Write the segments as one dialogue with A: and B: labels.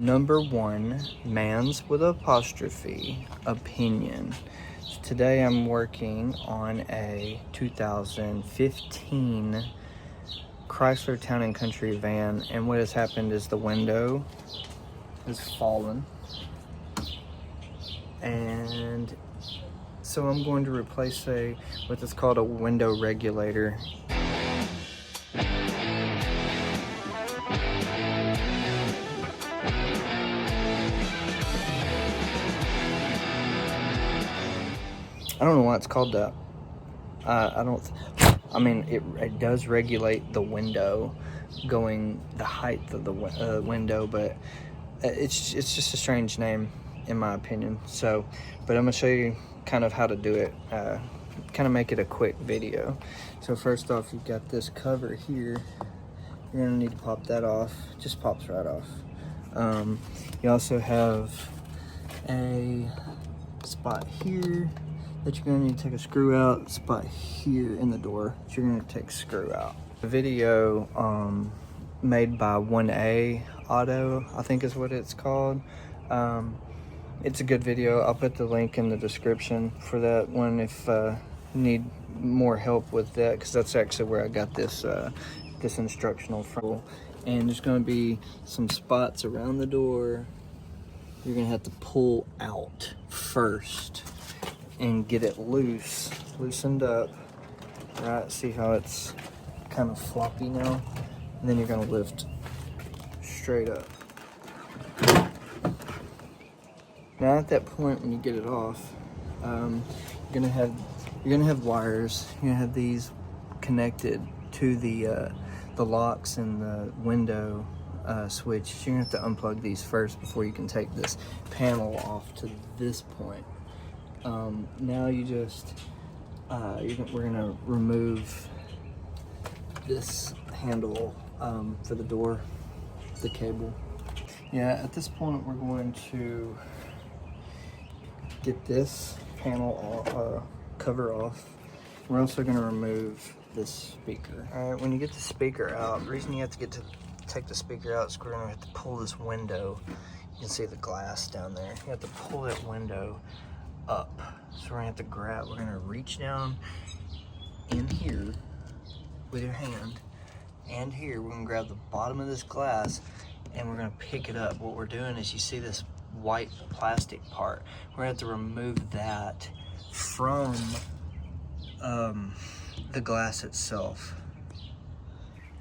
A: Number one, man's with apostrophe, opinion. So today I'm working on a 2015 Chrysler Town & Country van, and what has happened is the window has fallen. And so I'm going to replace what is called a window regulator. I don't know why it's called that. It does regulate the window, the height of the window, but it's just a strange name in my opinion. So, but I'm gonna show you kind of how to do it, kind of make it a quick video. So first off, you've got this cover here. You're gonna need to pop that off. Just pops right off. You also have a spot here that you're going to need to take a screw out, spot here in the door that you're going to take a screw out. The video made by 1A Auto, I think is what it's called. It's a good video. I'll put the link in the description for that one if you need more help with that, because that's actually where I got this this instructional from. And there's going to be some spots around the door you're going to have to pull out first and get it loosened up, right? See how it's kind of floppy now? And then you're gonna lift straight up. Now at that point, when you get it off, you're gonna have wires. You're gonna have these connected to the locks and the window switch. You're gonna have to unplug these first before you can take this panel off to this point. Now you just, we're gonna remove this handle for the door, the cable. Yeah, at this point we're going to get this panel cover off. We're also gonna remove this speaker. All right, when you get the speaker out, the reason you have to take the speaker out is we're gonna have to pull this window. You can see the glass down there. You have to pull that window up. So we're gonna reach down in here with your hand, and here we're gonna grab the bottom of this glass and we're gonna pick it up. What we're doing is, you see this white plastic part, we're gonna have to remove that from the glass itself.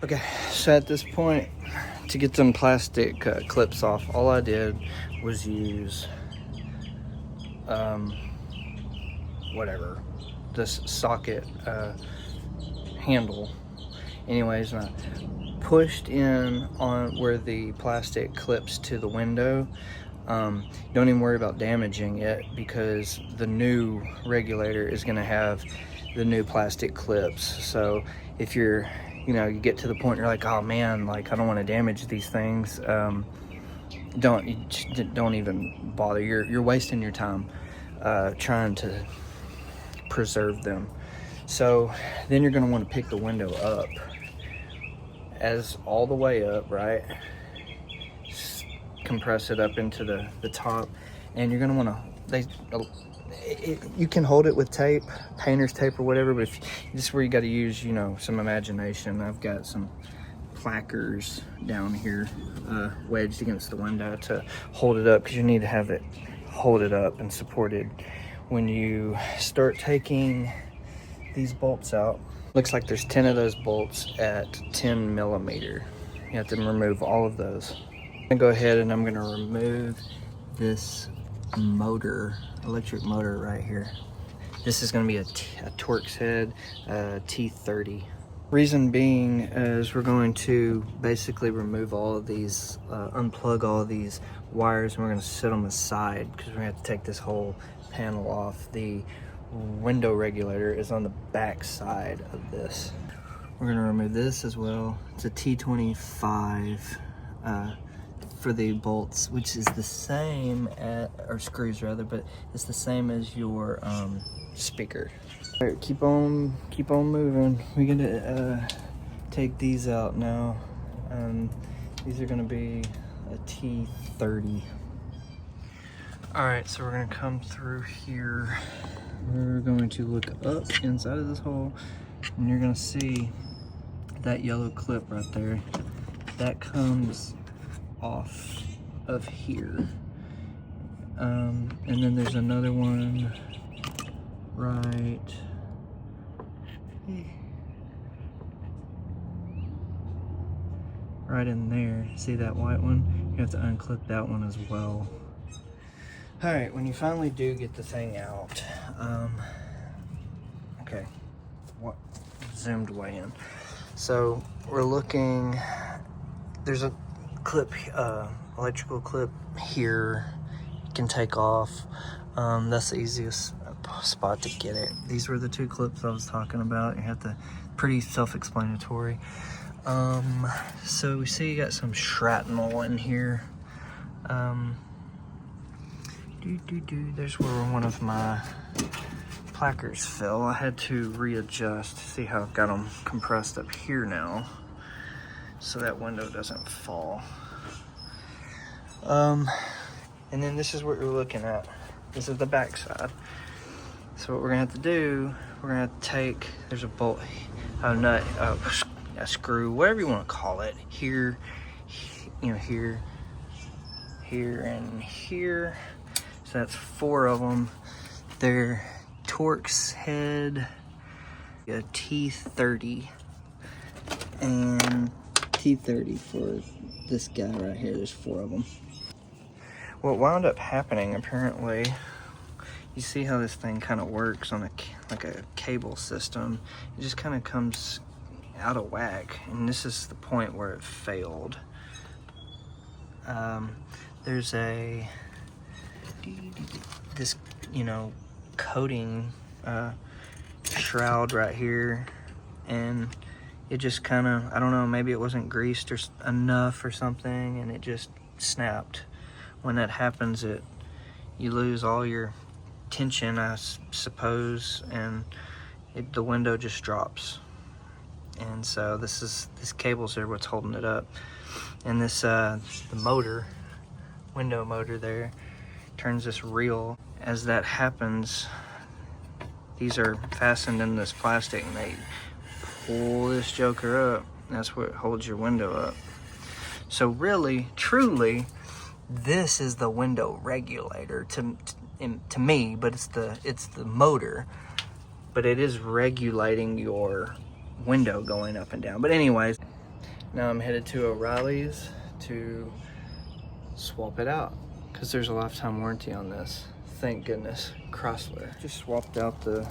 A: Okay, so at this point, to get them plastic clips off, all I did was use this socket handle. Anyways, and I pushed in on where the plastic clips to the window. Don't even worry about damaging it, because the new regulator is going to have the new plastic clips. So if you get to the point you're like, oh man, like I don't want to damage these things, don't even bother. You're wasting your time trying to preserve them. So then you're going to want to pick the window up all the way up, right? Just compress it up into the top, and you're going to want to, you can hold it with tape, painter's tape or whatever, but this is where you got to use, some imagination. I've got some plackers down here wedged against the window to hold it up, because you need to have it hold it up and supported. When you start taking these bolts out, looks like there's 10 of those bolts at 10 millimeter. You have to remove all of those. I'm gonna go ahead and I'm gonna remove this electric motor right here. This is gonna be a Torx head, T30. Reason being is we're going to basically remove all of these, unplug all of these wires, and we're going to set them aside, because we're going to have to take this whole panel off. The window regulator is on the back side of this. We're going to remove this as well. It's a T25 for the bolts, which is the same or screws rather, but it's the same as your speaker. All right, keep on moving. We're gonna take these out now. These are gonna be a T30. All right, so we're gonna come through here. We're going to look up inside of this hole, and you're gonna see that yellow clip right there. That comes off of here. And then there's another one right in there. See that white one? You have to unclip that one as well. All right, when you finally do get the thing out, okay, what zoomed way in. So we're looking, there's a clip, electrical clip here. You can take off. That's the easiest spot to get it. These were the two clips I was talking about. You have to, pretty self-explanatory. So we see you got some shrapnel in here. There's where one of my placards fell. I had to readjust. See how I've got them compressed up here now, so that window doesn't fall. And then this is what you're looking at. This is the back side. So what we're gonna have to do, we're gonna have to take, there's a bolt, a nut, a screw, whatever you want to call it, here, you know, here, and here. So that's 4 of them. They're Torx head, a T30, and T30 for this guy right here. There's 4 of them. What wound up happening, apparently, you see how this thing kind of works on like a cable system. It just kind of comes out of whack, and this is the point where it failed. There's this, you know, coating shroud right here, and it just kind of, I don't know, maybe it wasn't greased or enough or something, and it just snapped. When that happens, you lose all your tension, I suppose, and the window just drops. And so these cables are what's holding it up. And this the motor, window motor there, turns this reel. As that happens, these are fastened in this plastic, and they pull this joker up. That's what holds your window up. So really, truly, this is the window regulator to me, but it's the motor, but it is regulating your window going up and down. But anyways, now I'm headed to O'Reilly's to swap it out, because there's a lifetime warranty on this. Thank goodness. Chrysler. Just swapped out the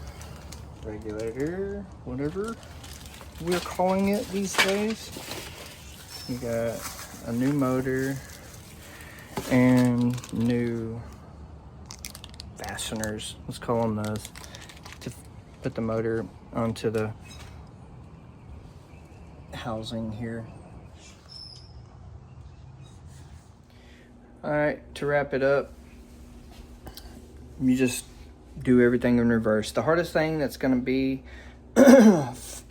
A: regulator, whatever we're calling it these days. You got a new motor and new fasteners, let's call them those, to put the motor onto the housing here. All right, to wrap it up, you just do everything in reverse. The hardest thing that's going to be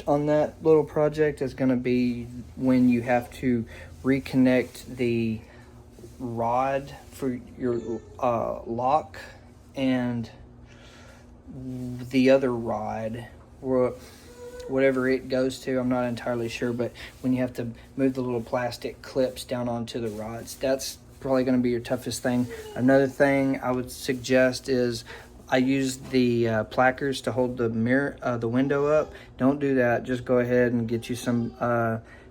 A: on that little project is going to be when you have to reconnect the rod for your lock and the other rod, or whatever it goes to. I'm not entirely sure, but when you have to move the little plastic clips down onto the rods, that's probably going to be your toughest thing. Another thing I would suggest is I use the placards to hold the mirror, the window up. Don't do that. Just go ahead and get you some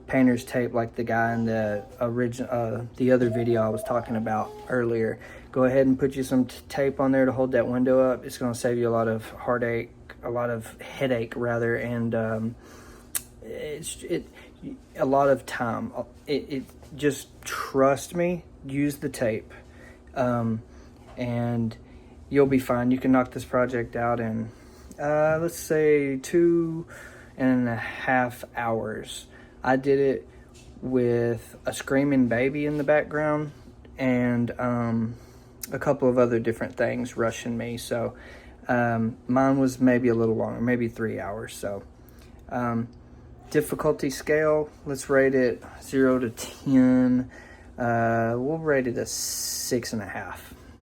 A: painter's tape, like the guy in the original, the other video I was talking about earlier. Go ahead and put you some tape on there to hold that window up. It's going to save you a lot of headache rather, and a lot of time. It just, trust me, use the tape, and you'll be fine. You can knock this project out in let's say 2.5 hours. I did it with a screaming baby in the background and a couple of other different things rushing me. So mine was maybe a little longer, maybe 3 hours. So difficulty scale, let's rate it 0 to 10. We'll rate it a 6.5.